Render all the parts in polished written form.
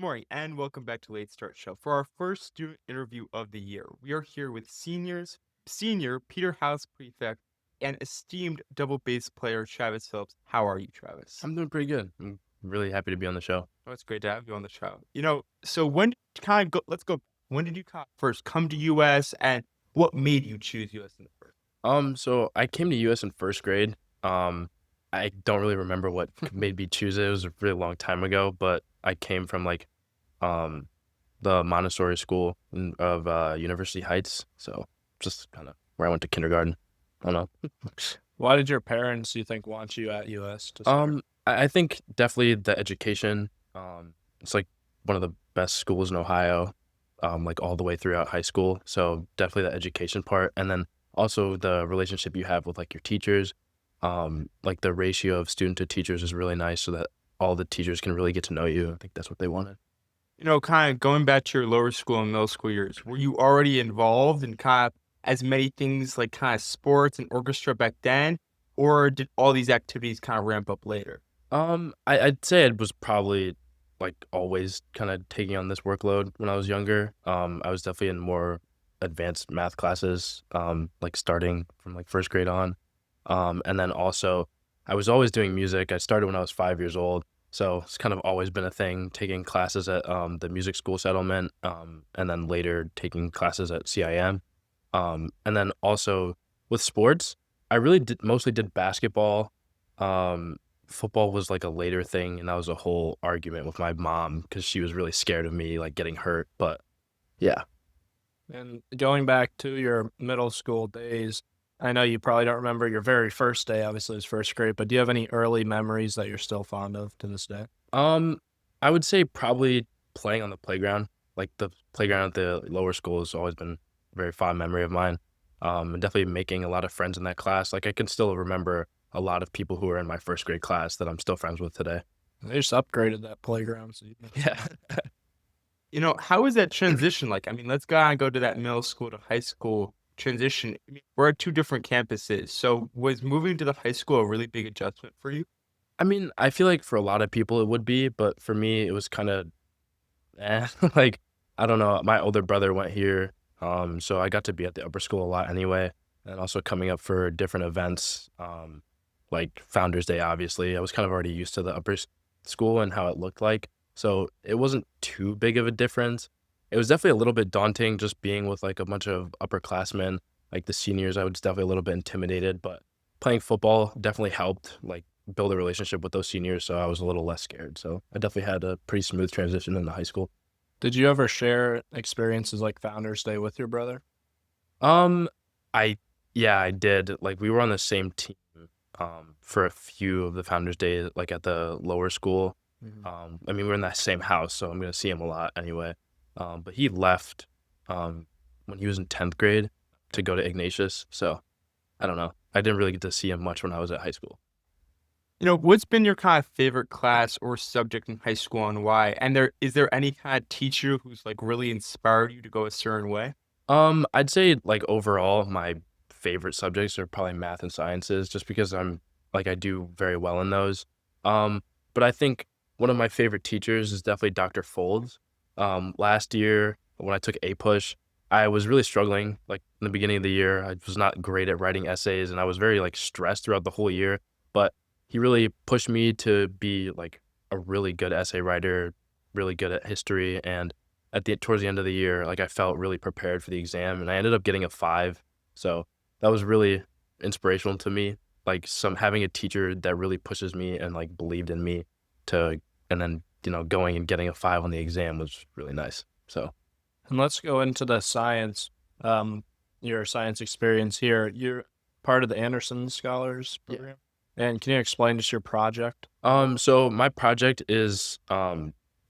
Good morning and welcome back to Late Start Show. For our first student interview of the year, we are here with senior Peter House prefect and esteemed double bass player Travis Phillips. How are you, Travis? I'm doing pretty good. I'm really happy to be on the show. Oh, it's great to have you on the show. So when did you kind of go, let's go. When did you first come to US and what made you choose US in the first? So I came to US in first grade. I don't really remember what made me choose it. It was a really long time ago, but I came from um the Montessori school of University Heights. So just kind of where I went to kindergarten. I don't know. Why did your parents, you think, want you at US to start? I think definitely the education. It's like one of the best schools in Ohio, like all the way throughout high school. So definitely the education part, and then also the relationship you have with like your teachers. Like the ratio of student to teachers is really nice, so that all the teachers can really get to know you. I think that's what they wanted. Kind of going back to your lower school and middle school years, were you already involved in kind of as many things like kind of sports and orchestra back then, or did all these activities kind of ramp up later? I'd say it was probably like always kind of taking on this workload when I was younger. I was definitely in more advanced math classes, like starting from like first grade on. And then also I was always doing music. I started when I was 5 years old. So it's kind of always been a thing, taking classes at the music school settlement, and then later taking classes at CIM. And then also with sports, I really mostly did basketball. Um, Football was like a later thing, and that was a whole argument with my mom because she was really scared of me like getting hurt. But yeah. And going back to your middle school days, I know you probably don't remember your very first day, obviously it was first grade, but do you have any early memories that you're still fond of to this day? Um, I would say probably playing on the playground. Like the playground at the lower school has always been a very fond memory of mine. And definitely making a lot of friends in that class. Like I can still remember a lot of people who were in my first grade class that I'm still friends with today. They just upgraded that playground, so you Yeah. How is that transition like? I mean, let's go to that middle school to high school transition. I mean, we're at two different campuses. So was moving to the high school a really big adjustment for you? I mean, I feel like for a lot of people it would be, but for me it was kind of like I don't know. My older brother went here, so I got to be at the upper school a lot anyway, and also coming up for different events, like Founders Day. Obviously, I was kind of already used to the school and how it looked like, so it wasn't too big of a difference. It was definitely a little bit daunting just being with like a bunch of upperclassmen, like the seniors. I was definitely a little bit intimidated, but playing football definitely helped, like build a relationship with those seniors, so I was a little less scared. So I definitely had a pretty smooth transition into high school. Did you ever share experiences like Founders Day with your brother? Um, I yeah, I did. Like we were on the same team for a few of the Founders Day, like at the lower school. Mhm. I mean, we're in that same house, so I'm gonna see him a lot anyway. But he left when he was in 10th grade to go to Ignatius, so I don't know. I didn't really get to see him much when I was at high school. What's been your kind of favorite class or subject in high school and why? And is there any kind of teacher who's like really inspired you to go a certain way? I'd say like overall, my favorite subjects are probably math and sciences, just because I do very well in those. But I think one of my favorite teachers is definitely Dr. Folds. Last year when I took A Push, I was really struggling. Like in the beginning of the year, I was not great at writing essays, and I was very like stressed throughout the whole year. But he really pushed me to be like a really good essay writer, really good at history, and towards the end of the year, like I felt really prepared for the exam, and I ended up getting a 5. So that was really inspirational to me. Like some having a teacher that really pushes me and like believed in me to, and then going and getting a 5 on the exam was really nice. So And let's go into the science, um, your science experience here. You're part of the Anderson Scholars yeah. Program. And can you explain just your project? So my project is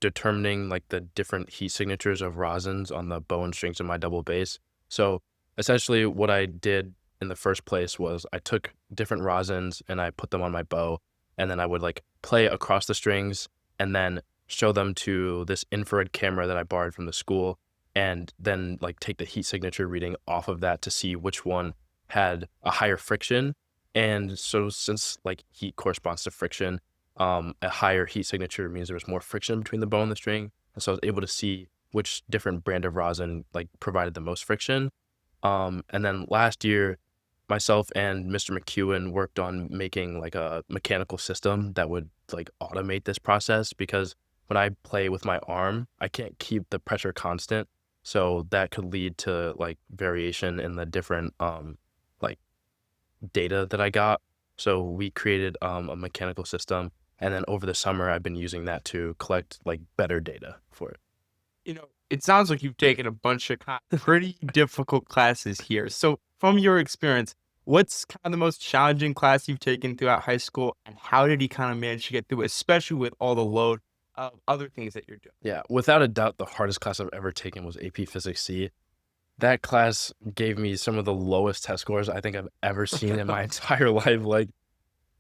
determining like the different heat signatures of rosins on the bow and strings of my double bass. So essentially what I did in the first place was I took different rosins and I put them on my bow, and then I would like play across the strings and then show them to this infrared camera that I borrowed from the school, and then like take the heat signature reading off of that to see which one had a higher friction. And so since like heat corresponds to friction, a higher heat signature means there was more friction between the bow and the string. And so I was able to see which different brand of rosin like provided the most friction. And then last year, myself and Mr. McEwen worked on making like a mechanical system that would like automate this process because when I play with my arm, I can't keep the pressure constant. So that could lead to like variation in the different like data that I got. So we created a mechanical system, and then over the summer I've been using that to collect like better data for it. It sounds like you've taken a bunch of pretty difficult classes here. So, from your experience, what's kind of the most challenging class you've taken throughout high school, and how did you kind of manage to get through, especially with all the load of other things that you're doing? Yeah, without a doubt, the hardest class I've ever taken was AP Physics C. That class gave me some of the lowest test scores I think I've ever seen in my entire life. Like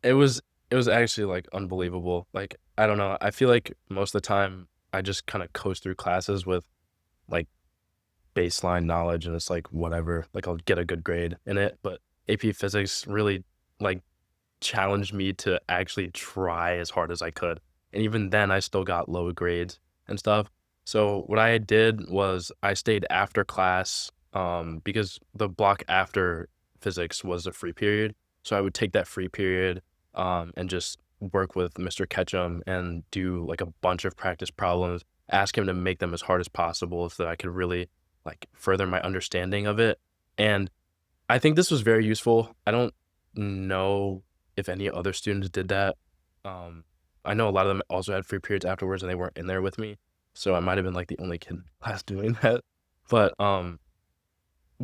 it was it was actually like unbelievable. Like I don't know. I feel like most of the time I just kind of coast through classes with like baseline knowledge and it's like whatever. Like I'll get a good grade in it. But AP Physics really like challenged me to actually try as hard as I could. And even then I still got low grades and stuff. So what I did was I stayed after class because the block after physics was a free period. So I would take that free period and just work with Mr. Ketchum and do like a bunch of practice problems, ask him to make them as hard as possible so that I could really like further my understanding of it. And I think this was very useful. I don't know if any other students did that. Um, I know a lot of them also had free periods afterwards and they weren't in there with me. So I might have been like the only kid in class doing that. But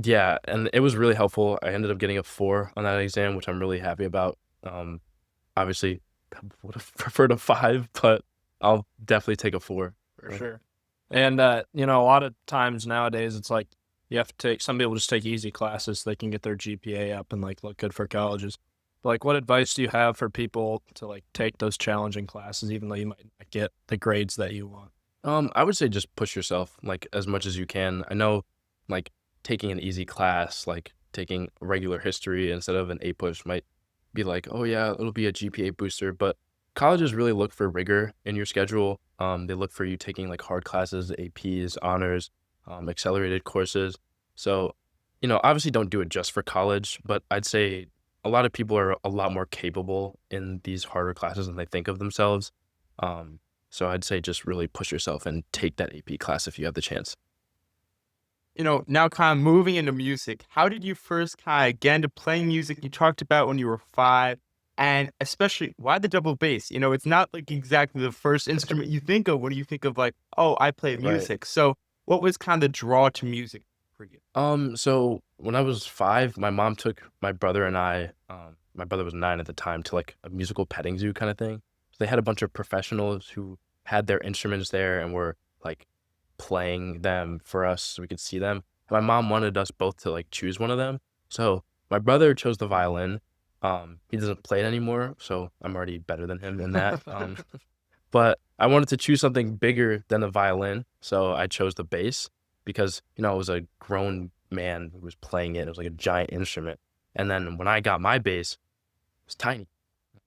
yeah, and it was really helpful. I ended up getting a 4 on that exam, which I'm really happy about. Obviously, I would have preferred a 5, but I'll definitely take a 4. For sure. And, a lot of times nowadays, it's like you have to take some people just take easy classes so they can get their GPA up and like look good for colleges. But, like, what advice do you have for people to like take those challenging classes, even though you might not get the grades that you want? I would say just push yourself like as much as you can. I know like taking an easy class, like taking regular history instead of an A push might be like, oh yeah, it'll be a GPA booster, but colleges really look for rigor in your schedule. They look for you taking like hard classes, APs, honors, accelerated courses. So, obviously don't do it just for college, but I'd say a lot of people are a lot more capable in these harder classes than they think of themselves. Um, so I'd say just really push yourself and take that AP class if you have the chance. Now kind of moving into music, how did you first kind of get into playing music? You talked about when you were 5, and especially why the double bass? It's not like exactly the first instrument you think of when you think of like, oh, I play Right. music. So what was kind of the draw to music for you? So when I was 5, my mom took my brother and I, my brother was 9 at the time, to like a musical petting zoo kind of thing. So they had a bunch of professionals who had their instruments there and were like playing them for us so we could see them. And my mom wanted us both to like choose one of them. So my brother chose the violin. He doesn't play it anymore, so I'm already better than him in that. But I wanted to choose something bigger than the violin, so I chose the bass because, it was a grown man who was playing it. It was like a giant instrument. And then when I got my bass, it was tiny.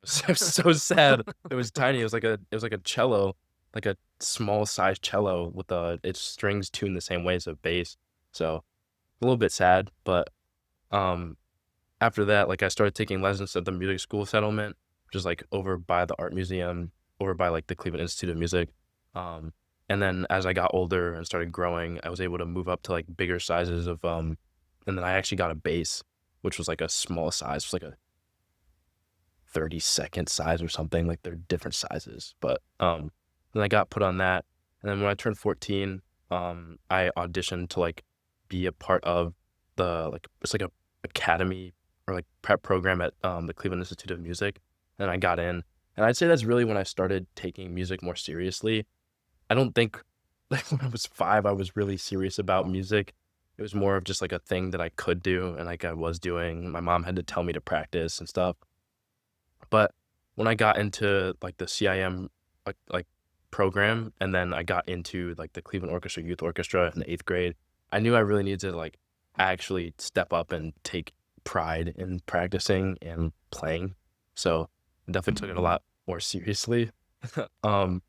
It was so sad. It was tiny. It was like a cello, like a small sized cello with its strings tuned the same way as a bass. So a little bit sad, but um after that, like I started taking lessons at the music school settlement, which is like over by the art museum, over by like the Cleveland Institute of Music. Um, and then as I got older and started growing, I was able to move up to like bigger sizes and then I actually got a bass, which was like a small size, it was like a 32nd size or something. Like they're different sizes, but then I got put on that. And then when I turned 14, I auditioned to like be a part of it's like a academy or like prep program at the Cleveland Institute of Music, and I got in. And I'd say that's really when I started taking music more seriously. I don't think like when I was 5, I was really serious about music. It was more of just like a thing that I could do and like I was doing. My mom had to tell me to practice and stuff. But when I got into like the CIM like program, and then I got into like the Cleveland Orchestra Youth Orchestra in the 8th grade, I knew I really needed to like actually step up and take pride in practicing and playing. So I definitely took it a lot more seriously. Um,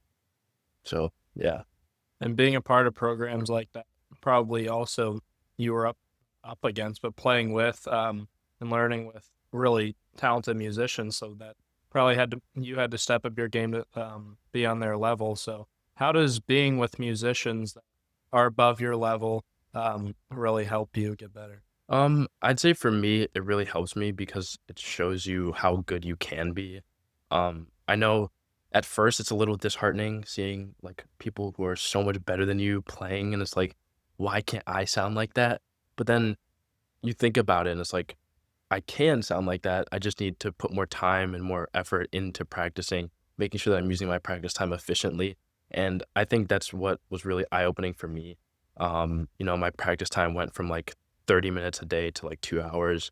so yeah. And being a part of programs like that, probably also you were up against, but playing with and learning with really talented musicians, so that probably you had to step up your game to be on their level. So how does being with musicians that are above your level really help you get better? I'd say for me, it really helps me because it shows you how good you can be. I know at first it's a little disheartening seeing like people who are so much better than you playing, and it's like, why can't I sound like that? But then you think about it, and it's like, I can sound like that. I just need to put more time and more effort into practicing, making sure that I'm using my practice time efficiently. And I think that's what was really eye-opening for me. My practice time went from like 30 minutes a day to like 2 hours.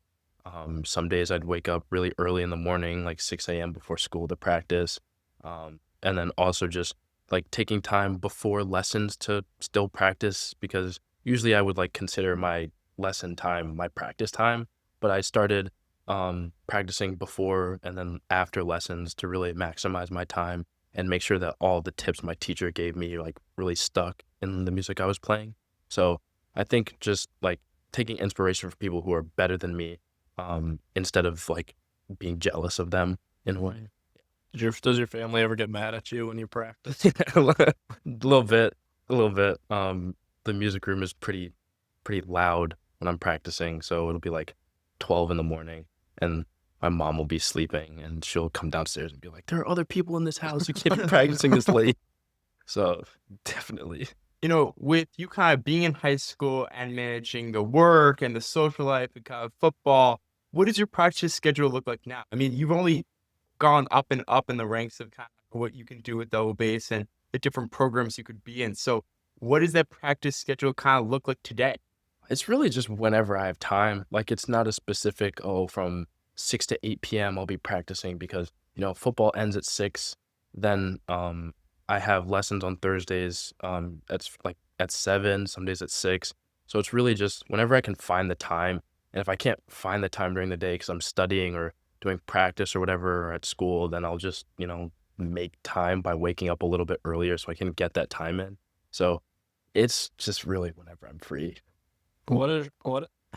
Some days I'd wake up really early in the morning, like 6 a.m. before school to practice. And then also just like taking time before lessons to still practice because usually I would like consider my lesson time my practice time, but I started practicing before and then after lessons to really maximize my time and make sure that all the tips my teacher gave me like really stuck in the music I was playing. So I think just like taking inspiration from people who are better than me, instead of like being jealous of them in a way. Does your family ever get mad at you when you practice? A little bit, a little bit. The music room is pretty loud when I'm practicing, so it'll be like 12 in the morning, and my mom will be sleeping, and she'll come downstairs and be like, "There are other people in this house. You can't be practicing this late." So definitely. With you kind of being in high school and managing the work and the social life and kind of football, what does your practice schedule look like now? I mean, you've only gone up and up in the ranks of kind of what you can do with double bass and the different programs you could be in. So, what does that practice schedule kind of look like today? It's really just whenever I have time. Like it's not a specific, oh, from 6 to 8 p.m. I'll be practicing because, football ends at 6. Then I have lessons on Thursdays like at 7, some days at 6. So it's really just whenever I can find the time. And if I can't find the time during the day because I'm studying or doing practice or whatever or at school, then I'll just, make time by waking up a little bit earlier so I can get that time in. So it's just really whenever I'm free. What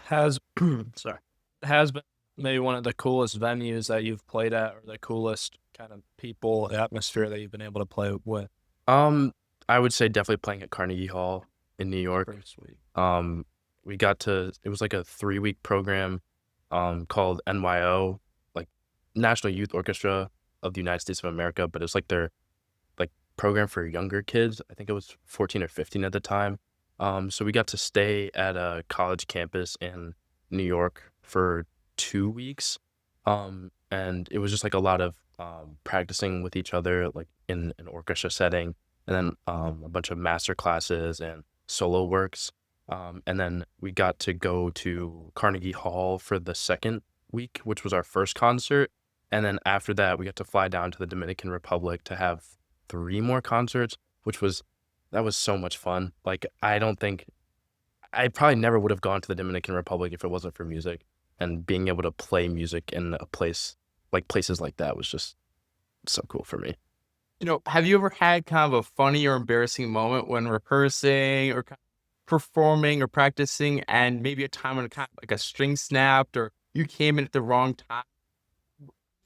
has sorry, has been maybe one of the coolest venues that you've played at, or the coolest kind of people atmosphere that you've been able to play with? Um, I would say definitely playing at Carnegie Hall in New York. Pretty sweet. Um, it was like a 3-week program, called NYO, like National Youth Orchestra of the United States of America, but it's like their like program for younger kids. I think it was 14 or 15 at the time. So we got to stay at a college campus in New York for 2 weeks. And it was just like a lot of practicing with each other, like in an orchestra setting, and then a bunch of master classes and solo works. And then we got to go to Carnegie Hall for the second week, which was our first concert. And then after that, we got to fly down to the Dominican Republic to have 3 more concerts, that was so much fun. Like, I don't think I probably never would have gone to the Dominican Republic if it wasn't for music. And being able to play music in a place like places like that was just so cool for me. Have you ever had kind of a funny or embarrassing moment when rehearsing or kind of performing or practicing, and maybe a time when kind of like a string snapped or you came in at the wrong time?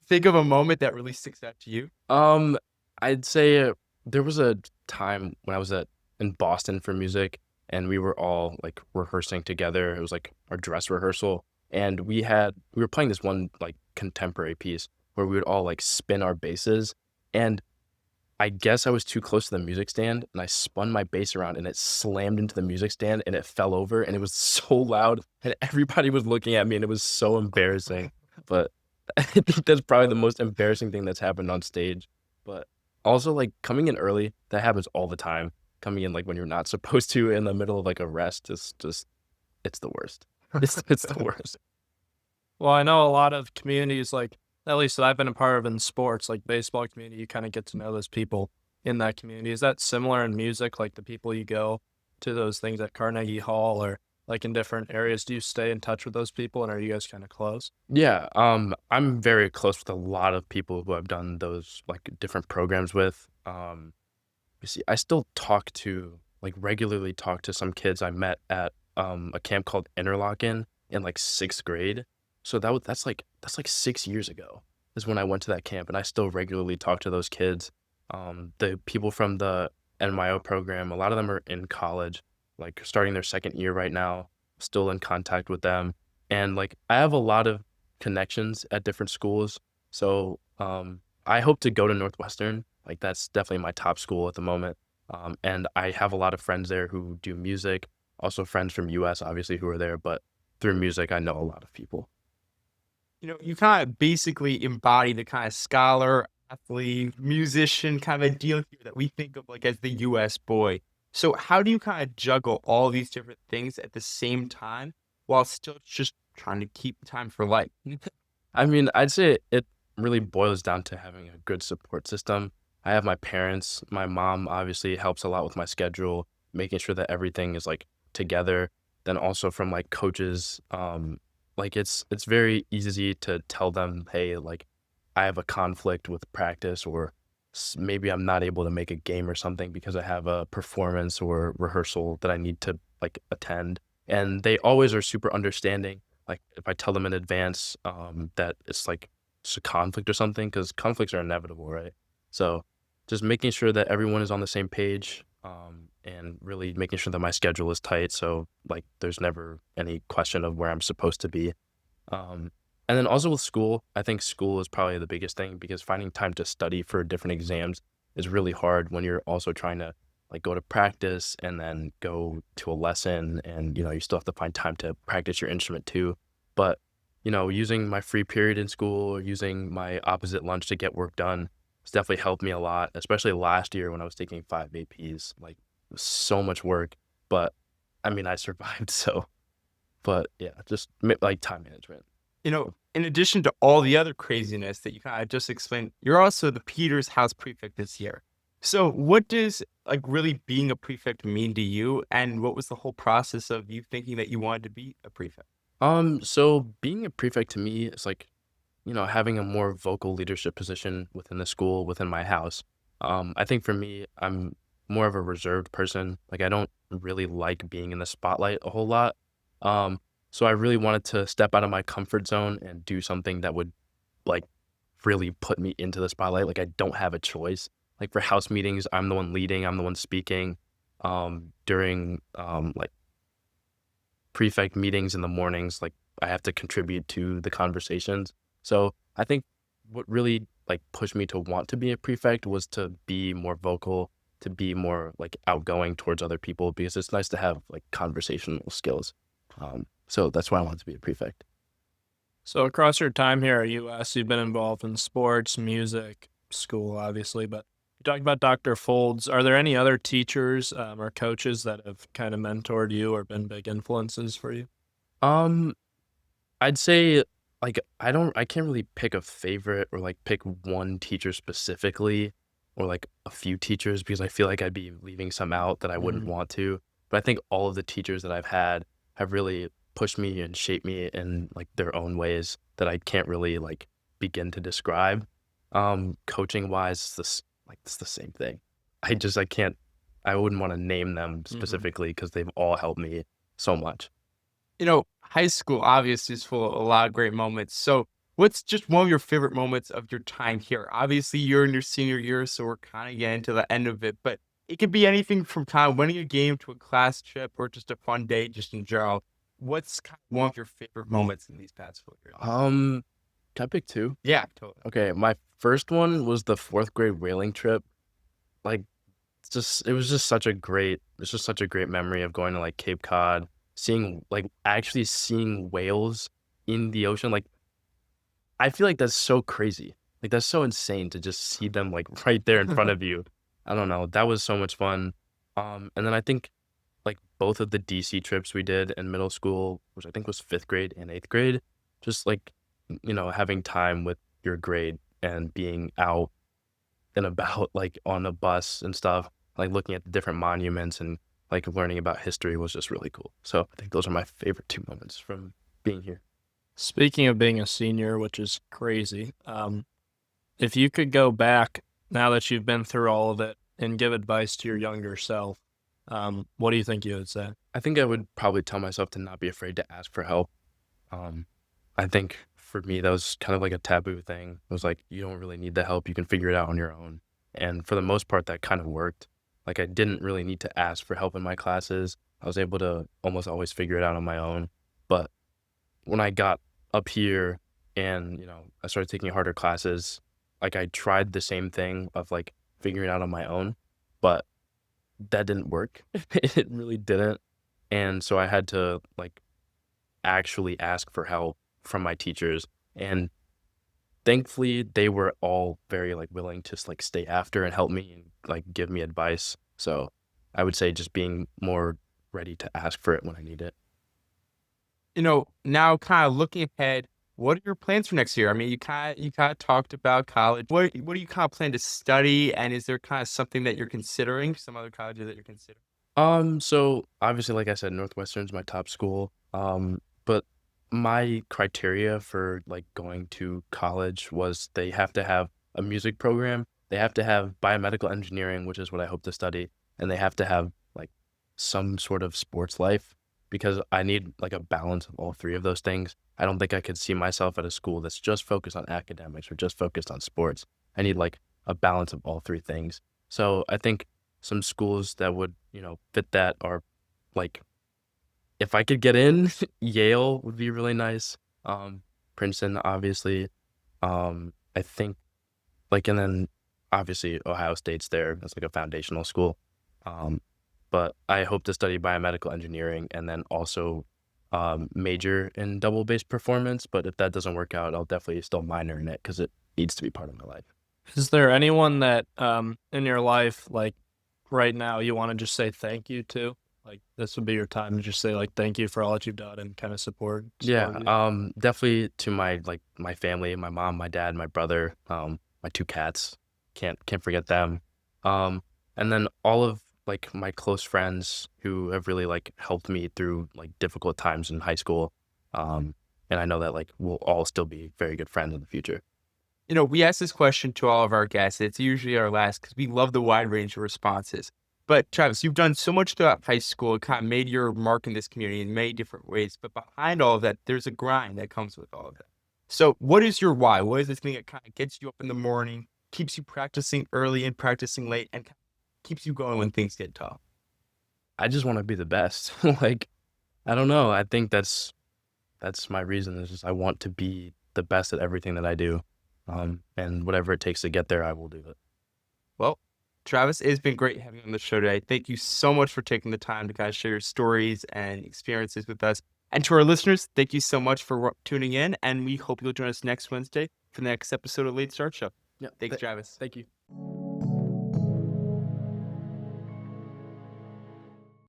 Think of a moment that really sticks out to you. Um, I'd say there was a time when I was in Boston for music, and we were all like rehearsing together. It was like our dress rehearsal, and we were playing this one like contemporary piece where we would all like spin our basses, and I guess I was too close to the music stand, and I spun my bass around, and it slammed into the music stand, and it fell over, and it was so loud, and everybody was looking at me, and it was so embarrassing. But I think that's probably the most embarrassing thing that's happened on stage. But also, like coming in early, that happens all the time. Coming in like when you're not supposed to in the middle of like a rest is just it's the worst. It's the worst. Well, I know a lot of communities, like at least that I've been a part of in sports, like baseball community, you kind of get to know those people in that community. Is that similar in music? Like the people you go to those things at Carnegie Hall or like in different areas, do you stay in touch with those people, and are you guys kind of close? Yeah, I'm very close with a lot of people who I've done those like different programs with. You see, I still talk to like regularly talk to some kids I met at a camp called Interlochen in like 6th grade. So that's like 6 years ago is when I went to that camp, and I still regularly talk to those kids. The people from the NYO program, a lot of them are in college, like starting their 2nd year right now, still in contact with them. And like I have a lot of connections at different schools. So I hope to go to Northwestern. Like that's definitely my top school at the moment. And I have a lot of friends there who do music, also friends from US obviously who are there, but through music I know a lot of people. You kind of basically embody the kind of scholar, athlete, musician kind of ideal here that we think of like as the US boy. So how do you kind of juggle all these different things at the same time while still just trying to keep time for life? I mean, I'd say it really boils down to having a good support system. I have my parents. My mom obviously helps a lot with my schedule, making sure that everything is like together. Then also from like coaches, like it's very easy to tell them, hey, like I have a conflict with practice, or maybe I'm not able to make a game or something because I have a performance or rehearsal that I need to like attend. And they always are super understanding. Like if I tell them in advance that it's like it's a conflict or something, because conflicts are inevitable, right? So just making sure that everyone is on the same page, and really making sure that my schedule is tight. So like there's never any question of where I'm supposed to be. Um, and then also with school, I think school is probably the biggest thing because finding time to study for different exams is really hard when you're also trying to like go to practice and then go to a lesson, and you still have to find time to practice your instrument too. But using my free period in school or using my opposite lunch to get work done has definitely helped me a lot, especially last year when I was taking 5 APs. Like it was so much work, but I mean I survived. So but yeah, just like time management. In addition to all the other craziness that you kind of just explained, you're also the Peters House prefect this year. So, what does like really being a prefect mean to you, and what was the whole process of you thinking that you wanted to be a prefect? So being a prefect to me is like, having a more vocal leadership position within the school, within my house. I think for me, I'm more of a reserved person. Like I don't really like being in the spotlight a whole lot. Um, so I really wanted to step out of my comfort zone and do something that would like really put me into the spotlight. Like I don't have a choice. Like for house meetings, I'm the one leading, I'm the one speaking. During like prefect meetings in the mornings, like I have to contribute to the conversations. So I think what really like pushed me to want to be a prefect was to be more vocal, to be more like outgoing towards other people because it's nice to have like conversational skills. So that's why I wanted to be a prefect. So across your time here at US, you've been involved in sports, music, school, obviously, but you talked about Dr. Folds. Are there any other teachers or coaches that have kind of mentored you or been big influences for you? Um, I'd say like I can't really pick a favorite or like pick one teacher specifically or like a few teachers because I feel like I'd be leaving some out that I wouldn't Mhm. want to. But I think all of the teachers that I've had have really pushed me and shaped me in like their own ways that I can't really like begin to describe. Coaching wise, it's the same thing. I can't I wouldn't want to name them Mhm. specifically because they've all helped me so much. High school obviously is full of a lot of great moments. So, what's just one of your favorite moments of your time here? Obviously, you're in your senior year, so we're kind of getting to the end of it, but it could be anything from kind of winning a game to a class trip or just a fun day, just in general. What's kind of one of your favorite moments in these past 4 years? Um, can I pick two? Yeah, totally. Okay, my first one was the 4th grade whaling trip. Like, it's just such a great memory of going to like Cape Cod, actually seeing whales in the ocean. Like, I feel like that's so crazy. Like, that's so insane to just see them like right there in front of you. I don't know. That was so much fun. And then I think like both of the DC trips we did in middle school, which I think was 5th grade and 8th grade, just like, having time with your grade and being out and about like on a bus and stuff, like looking at the different monuments and like learning about history was just really cool. So I think those are my favorite two moments from being here. Speaking of being a senior, which is crazy, if you could go back now that you've been through all of it and give advice to your younger self, what do you think you would say? I think I would probably tell myself to not be afraid to ask for help. Um, I think for me, that was kind of like a taboo thing. It was like, you don't really need the help. You can figure it out on your own. And for the most part, that kind of worked. Like, I didn't really need to ask for help in my classes. I was able to almost always figure it out on my own. But when I got up here and, I started taking harder classes, like, I tried the same thing of like figuring it out on my own, but that didn't work. It really didn't. And so I had to like actually ask for help from my teachers. And thankfully they were all very like willing to like stay after and help me and like give me advice. So I would say just being more ready to ask for it when I need it. Now kind of looking ahead, what are your plans for next year? I mean, you kind of talked about college. What do you kind of plan to study, and is there kind of something that you're considering, some other colleges that you're considering? So obviously, like I said, Northwestern's my top school. But my criteria for like going to college was they have to have a music program, they have to have biomedical engineering, which is what I hope to study, and they have to have like some sort of sports life because I need like a balance of all three of those things. I don't think I could see myself at a school that's just focused on academics or just focused on sports. I need like a balance of all three things. So I think some schools that would, fit that are like if I could get in, Yale would be really nice. Princeton, obviously. I think like and then obviously Ohio State's there. That's like a foundational school. Um, but I hope to study biomedical engineering and then also major in double bass performance. But if that doesn't work out, I'll definitely still minor in it because it needs to be part of my life. Is there anyone that in your life, like right now, you want to just say thank you to? Like this would be your time to just say like thank you for all that you've done and kind of support Yeah, you. definitely to my family, my mom, my dad, my brother, my two cats. Can't forget them. Um, and then all of like my close friends who have really like helped me through like difficult times in high school. Um, and I know that like we'll all still be very good friends in the future. We ask this question to all of our guests. It's usually our last because we love the wide range of responses. But Travis, you've done so much throughout high school, kind of made your mark in this community in many different ways. But behind all of that, there's a grind that comes with all of that. So, what is your why? What is this thing that kind of gets you up in the morning, keeps you practicing early and practicing late, and keeps you going when things get tough? I just want to be the best. Like I don't know. I think that's my reason. Is just I want to be the best at everything that I do. And whatever it takes to get there, I will do it. Well, Travis, it's been great having you on the show today. Thank you so much for taking the time to kind of share your stories and experiences with us. And to our listeners, thank you so much for tuning in. And we hope you'll join us next Wednesday for the next episode of Late Start Show. Yeah. Thanks, Travis. Thank you.